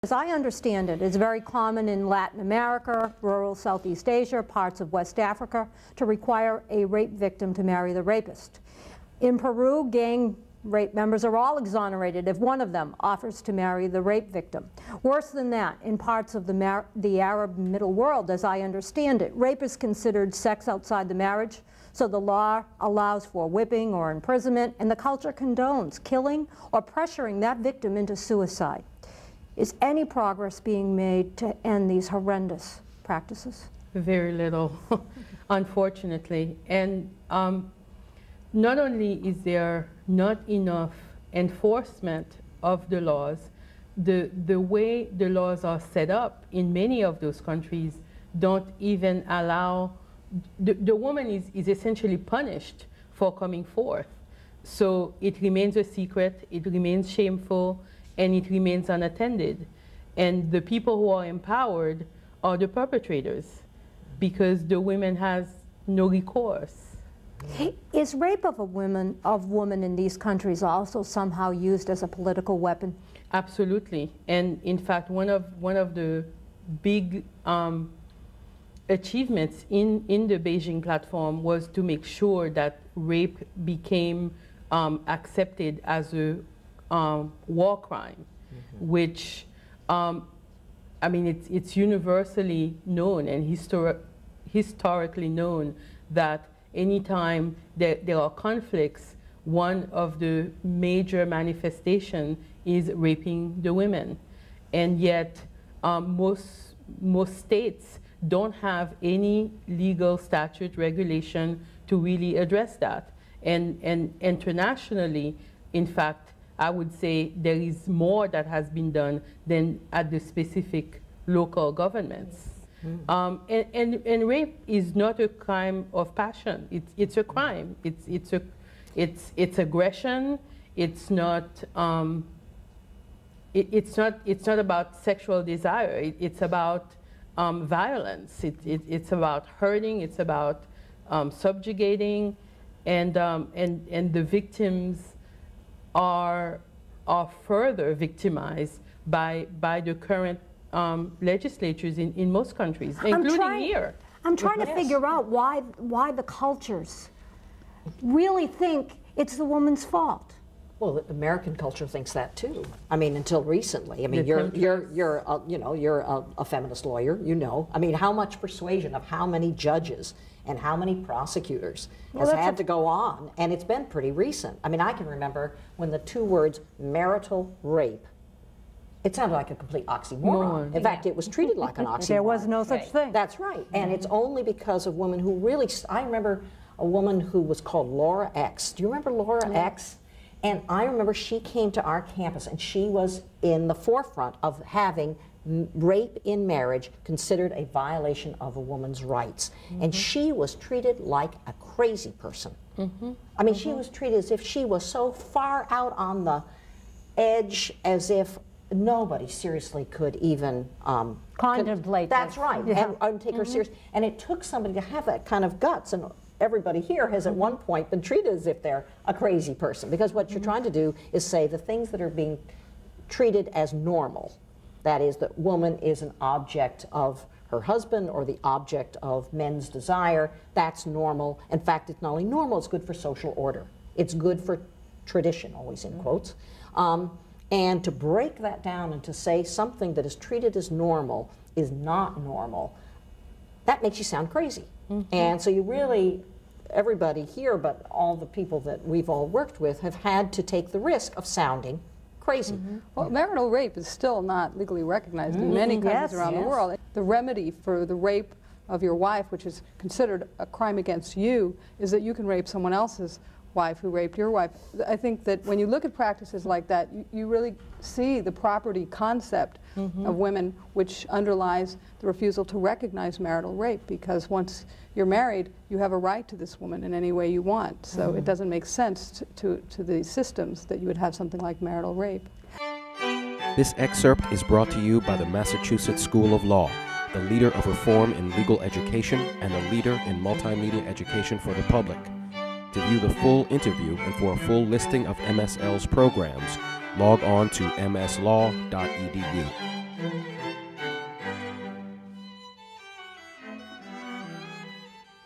As I understand it, it's very common in Latin America, rural Southeast Asia, parts of West Africa, to require a rape victim to marry the rapist. In Peru, gang rape members are all exonerated if one of them offers to marry the rape victim. Worse than that, in parts of the Arab middle world, as I understand it, rape is considered sex outside the marriage, so the law allows for whipping or imprisonment, and the culture condones killing or pressuring that victim into suicide. Is any progress being made to end these horrendous practices? Very little, unfortunately. And not only is there not enough enforcement of the laws, the way the laws are set up in many of those countries don't even allow, the woman is essentially punished for coming forth. So it remains a secret, it remains shameful, and it remains unattended. And the people who are empowered are the perpetrators because the woman has no recourse. Is rape of a woman in these countries also somehow used as a political weapon? Absolutely. And in fact, one of the big achievements in the Beijing platform was to make sure that rape became accepted as a war crime, which, I mean, it's universally known and historically known that anytime there are conflicts, one of the major manifestations is raping the women. And yet, most states don't have any legal statute regulation to really address that. And internationally, in fact, I would say there is more that has been done than at the specific local governments. And rape is not a crime of passion. It's a crime. It's aggression. It's not about sexual desire. It's about violence. It's about hurting. It's about subjugating, and the victims are further victimized by the current legislatures in most countries, including here. I'm trying to figure out why the cultures really think it's the woman's fault. Well, the American culture thinks that too. I mean, until recently. I mean, you're a feminist lawyer. You know. I mean, how much persuasion of how many judges and how many prosecutors has had to go on, and it's been pretty recent. I mean, I can remember when the two words marital rape. It sounded like a complete oxymoron. In fact, it was treated like an oxymoron. There was no such thing. That's right. And it's only because of women who really, I remember a woman who was called Laura X. Do you remember Laura X? And I remember she came to our campus and she was in the forefront of having rape in marriage considered a violation of a woman's rights. And she was treated like a crazy person. I mean, she was treated as if she was so far out on the edge, as if nobody seriously could even contemplate. That's right, and take her serious. And it took somebody to have that kind of guts, and everybody here has at one point been treated as if they're a crazy person, because what you're trying to do is say the things that are being treated as normal, that is, that woman is an object of her husband or the object of men's desire, that's normal. In fact, it's not only normal, it's good for social order. It's good for tradition, always in quotes. And to break that down and to say something that is treated as normal is not normal, that makes you sound crazy. And so you really, everybody here, but all the people that we've all worked with, have had to take the risk of sounding crazy. Well, marital rape is still not legally recognized in many countries around the world. The remedy for the rape of your wife, which is considered a crime against you, is that you can rape someone else's wife who raped your wife. I think that when you look at practices like that, you really see the property concept of women, which underlies the refusal to recognize marital rape, because once you're married, you have a right to this woman in any way you want. So it doesn't make sense to the systems that you would have something like marital rape. This excerpt is brought to you by the Massachusetts School of Law, the leader of reform in legal education and a leader in multimedia education for the public. To view the full interview and for a full listing of MSL's programs, log on to mslaw.edu. Bye.